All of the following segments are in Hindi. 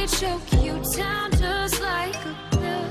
choke you down just like a pill.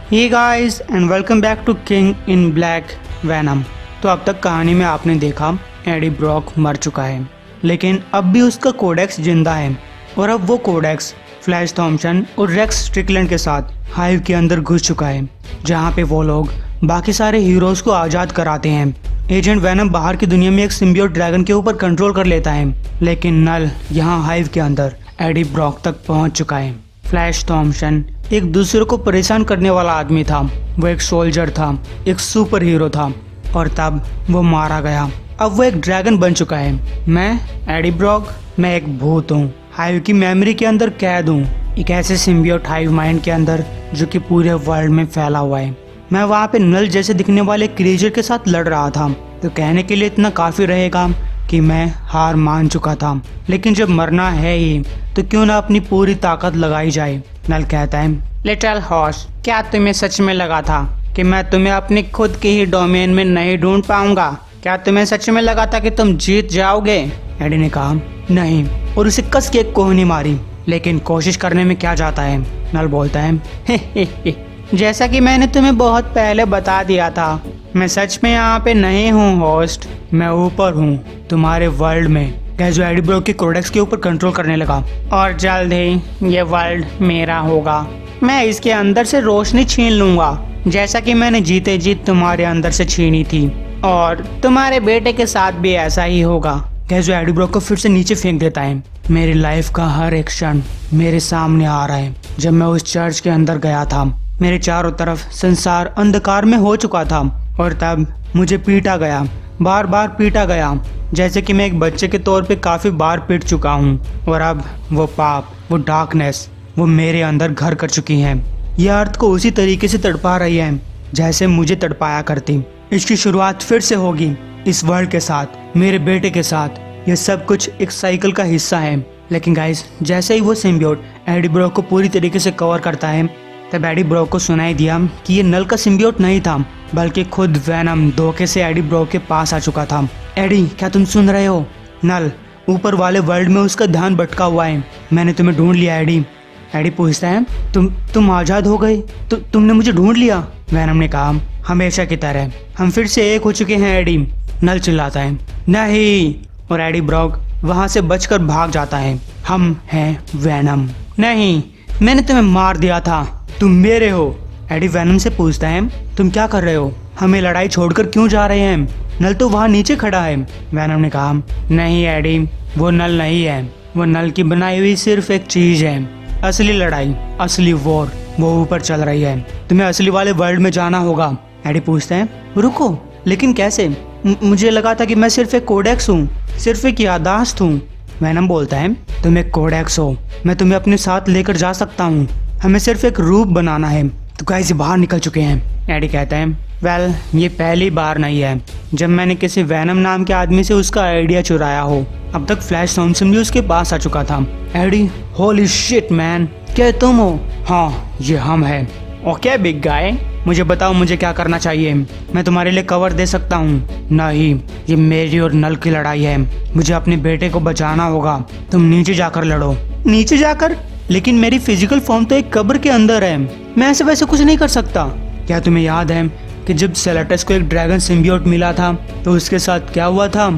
Hey guys and welcome back to king in black venom. तो अब तक कहानी में आपने देखा एडी ब्रॉक मर चुका है, लेकिन अब भी उसका कोडेक्स जिंदा है और अब वो कोडेक्स फ्लैश थॉम्पसन और रेक्स स्ट्रिकलैंड के साथ हाइव के अंदर घुस चुका है, जहाँ पे वो लोग बाकी सारे हीरोज को आज़ाद कराते हैं। एजेंट वैनम बाहर की दुनिया में एक सिम्बियोट ड्रैगन के ऊपर कंट्रोल कर लेता है, लेकिन नल यहाँ हाइव के अंदर एडी ब्रॉक तक पहुँच चुका है। फ्लैश थॉम्पसन एक दूसरे को परेशान करने वाला आदमी था, वो एक सोल्जर था, एक सुपर हीरो था, और तब वो मारा गया। अब वो एक ड्रैगन बन चुका है। मैं एडी ब्रॉक, मैं एक भूत हूँ, हाइव की मेमोरी के अंदर कैद हूँ, एक ऐसे सिम्बियोट हाइव माइंड के अंदर जो कि पूरे वर्ल्ड में फैला हुआ है। मैं वहाँ पे नल जैसे दिखने वाले क्रिएचर के साथ लड़ रहा था, तो कहने के लिए इतना काफ़ी रहेगा कि मैं हार मान चुका था, लेकिन जब मरना है ही तो क्यों ना अपनी पूरी ताकत लगाई जाए। नल कहता है, लिटिल हॉर्स, क्या तुम्हें सच में लगा था कि मैं तुम्हें अपनी खुद के ही डोमेन में नहीं ढूंढ पाऊंगा? क्या तुम्हें सच में लगा था कि तुम जीत जाओगे? एडी ने कहा, नहीं, और उसे कस के एक कोहनी मारी, लेकिन कोशिश करने में क्या जाता है। नल बोलता है, हे, जैसा कि मैंने तुम्हें बहुत पहले बता दिया था, मैं सच में यहाँ पे नहीं हूँ होस्ट, मैं ऊपर हूँ तुम्हारे वर्ल्ड में। गैजो एडी ब्रॉक के कोडेक्स के ऊपर कंट्रोल करने लगा, और जल्द ही ये वर्ल्ड मेरा होगा। मैं इसके अंदर से रोशनी छीन लूंगा, जैसा कि मैंने जीते जीत तुम्हारे अंदर से छीनी थी, और तुम्हारे बेटे के साथ भी ऐसा ही होगा। गैजो एडी ब्रॉक को फिर से नीचे फेंक देता है। मेरी लाइफ का हर एक क्षण मेरे सामने आ रहा है। जब मैं उस चर्च के अंदर गया था, मेरे चारों तरफ संसार अंधकार में हो चुका था, और तब मुझे पीटा गया, बार बार पीटा गया, जैसे कि मैं एक बच्चे के तौर पे काफ़ी बार पीट चुका हूँ, और अब वो पाप, वो डार्कनेस, वो मेरे अंदर घर कर चुकी हैं। यह अर्थ को उसी तरीके से तड़पा रही है जैसे मुझे तड़पाया करती। इसकी शुरुआत फिर से होगी इस वर्ल्ड के साथ, मेरे बेटे के साथ। यह सब कुछ एक साइकिल का हिस्सा है। लेकिन गाइस, जैसे ही वो सिम्बियोट एडी ब्रॉक को पूरी तरीके से कवर करता है, तब एडी ब्रॉक को सुनाई दिया कि ये नल का सिम्बियोट नहीं था, बल्कि खुद वैनम धोखे से एडी ब्रॉक के पास आ चुका था। एडी, क्या तुम सुन रहे हो? नल ऊपर वाले वर्ल्ड में उसका ध्यान भटका हुआ है। मैंने तुम्हें ढूंढ लिया एडी। एडी पूछता है, तुम आज़ाद हो गए? तुमने मुझे ढूंढ लिया? वैनम ने कहा, हमेशा की तरह हम फिर से एक हो चुके हैं एडी। नल चिल्लाता है, नहीं, और एडी ब्रॉक वहाँ से बचकर भाग जाता है। हम हैं वैनम। नहीं, मैंने तुम्हें मार दिया था, तुम मेरे हो। एडी वैनम से पूछता है, तुम क्या कर रहे हो? हमें लड़ाई छोड़कर क्यों जा रहे हैं? नल तो वहाँ नीचे खड़ा है। वैनम ने कहा, नहीं एडी, वो नल नहीं है, वो नल की बनाई हुई सिर्फ एक चीज है। असली लड़ाई, असली वॉर वो ऊपर चल रही है। तुम्हें असली वाले वर्ल्ड में जाना होगा। एडी पूछता है, रुको, लेकिन कैसे? मुझे लगा था कि मैं सिर्फ एक कोडेक्स हूँ, सिर्फ एक याददाश्त हूँ। वैनम बोलता है, तुम एक कोडेक्स हो, मैं तुम्हें अपने साथ लेकर जा सकता हूँ, हमें सिर्फ एक रूप बनाना है। तो गाइस बाहर निकल चुके हैं। एडी कहता है, वेल, ये पहली बार नहीं है जब मैंने किसी वैनम नाम के आदमी से उसका आइडिया चुराया हो। अब तक फ्लैश थॉम्पसन भी उसके पास आ चुका था। एडी, होली शिट मैन, क्या तुम हो? हाँ, ये हम हैं। ओके बिग गाय, मुझे बताओ मुझे क्या करना चाहिए? मैं तुम्हारे लिए कवर दे सकता हूँ। नहीं, ये मेरी और नल की लड़ाई है, मुझे अपने बेटे को बचाना होगा। तुम नीचे जाकर लड़ो। नीचे जाकर? लेकिन मेरी फिजिकल फॉर्म तो एक कब्र के अंदर है, मैं ऐसे वैसे कुछ नहीं कर सकता। क्या तुम्हें याद है कि जब सेलेटस को एक ड्रैगन सिम्बियोट मिला था तो उसके साथ क्या हुआ था?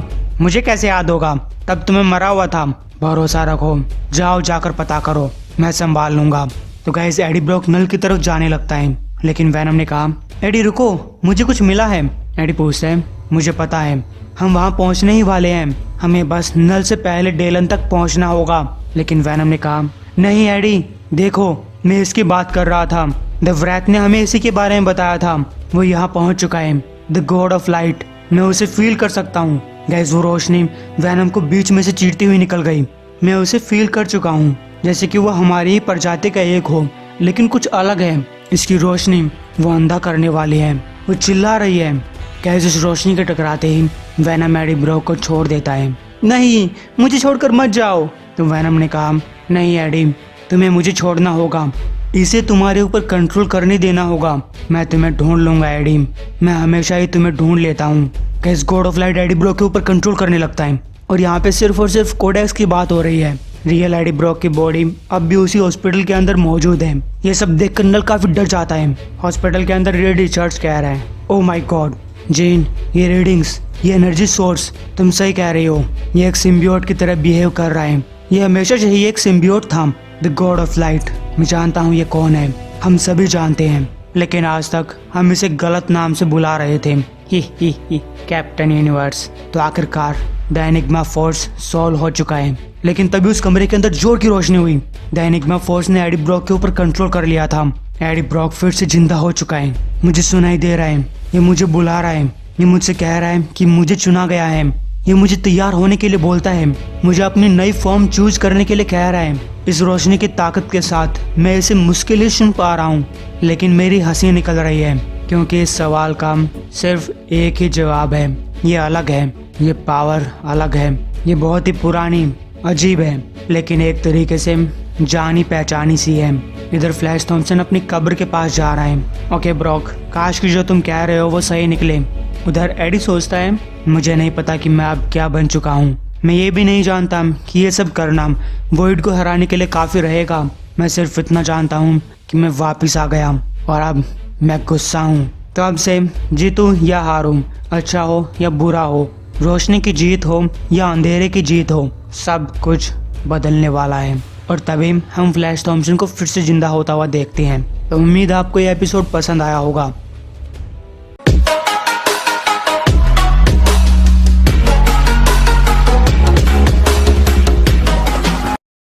मुझे कैसे याद होगा, तब तुम्हें मरा हुआ था। भरोसा रखो, जाओ जाकर पता करो, मैं संभाल लूंगा। तो गाइस एडी ब्रॉक नल की तरफ जाने लगता है, लेकिन वैनम ने कहा, एडी रुको, मुझे कुछ मिला है। एडी पूछता है, मुझे पता है, हम वहाँ पहुँचने ही वाले हैं, हमें बस नल से पहले डेलन तक पहुँचना होगा। लेकिन वैनम ने कहा, नहीं एडी, देखो, मैं इसकी बात कर रहा था, द व्रैथ ने हमें इसी के बारे में बताया था, वो यहाँ पहुँच चुका है, द गॉड ऑफ लाइट, मैं उसे फील कर सकता हूँ। गैस वो रोशनी वैनम को बीच में से चीरती हुई निकल गई। मैं उसे फील कर चुका हूँ, जैसे कि वो हमारी ही प्रजाति का एक हो, लेकिन कुछ अलग है। इसकी रोशनी वो अंधा करने वाली है, वो चिल्ला रही है। गैस उस रोशनी के टकराते ही वैनम एडी ब्रॉक को छोड़ देता है। नहीं, मुझे छोड़कर मत जाओ। तो वैनम ने कहा, नहीं एडी, तुम्हें मुझे छोड़ना होगा, इसे तुम्हारे ऊपर कंट्रोल करने देना होगा। मैं तुम्हें ढूंढ लूंगा एडी, मैं हमेशा ही तुम्हें ढूंढ लेता हूँ। Gas God of light Eddie Brock के ऊपर कंट्रोल करने लगता है और यहाँ पे सिर्फ और सिर्फ कोडेक्स की बात हो रही है। रियल एडी ब्रॉक की बॉडी अब भी उसी हॉस्पिटल के अंदर मौजूद है। ये सब देख कर नल काफी डर जाता है। हॉस्पिटल के अंदर रेड रिचर्ड्स कह रहा है, ओ माय गॉड जेन, ये रीडिंग्स, ये एनर्जी सोर्स, तुम सही कह रही हो, ये एक सिम्बियोट की तरह बिहेव कर रहा है। ये हमेशा से ही एक सिम्बियोट था। द गॉड ऑफ लाइट, मैं जानता हूँ ये कौन है, हम सभी जानते हैं, लेकिन आज तक हम इसे गलत नाम से बुला रहे थे। ही कैप्टन यूनिवर्स। तो आखिरकार द एनिग्मा फोर्स सॉल्व हो चुका है। लेकिन तभी उस कमरे के अंदर जोर की रोशनी हुई। द एनिग्मा फोर्स ने एडी ब्रॉक के ऊपर कंट्रोल कर लिया था। एडी ब्रॉक फिर से जिंदा हो चुका है। मुझे सुनाई दे रहा है, ये मुझे बुला रहा है, ये मुझसे कह रहा है कि मुझे चुना गया है। ये मुझे तैयार होने के लिए बोलता है, मुझे अपनी नई फॉर्म चूज करने के लिए कह रहा है। इस रोशनी की ताकत के साथ मैं इसे मुश्किल ही सुन पा रहा हूँ, लेकिन मेरी हंसी निकल रही है क्योंकि इस सवाल का सिर्फ एक ही जवाब है, ये अलग है, ये पावर अलग है, ये बहुत ही पुरानी अजीब है, लेकिन एक तरीके से जानी पहचानी सी है। इधर फ्लैश थॉम्सन अपनी कब्र के पास जा रहा है। ओके ब्रॉक, काश कि जो तुम कह रहे हो वो सही निकले। उधर एडी सोचता है, मुझे नहीं पता कि मैं अब क्या बन चुका हूँ। मैं ये भी नहीं जानता कि ये सब करना वॉइड को हराने के लिए काफ़ी रहेगा। मैं सिर्फ इतना जानता हूँ कि मैं वापस आ गया और अब मैं गुस्सा हूँ। तो अब से जीतूँ या हारूँ, अच्छा हो या बुरा हो, रोशनी की जीत हो या अंधेरे की जीत हो, सब कुछ बदलने वाला है। और तभी हम फ्लैश थॉम्सन को फिर से जिंदा होता हुआ देखते हैं। तो उम्मीद आपको ये एपिसोड पसंद आया होगा।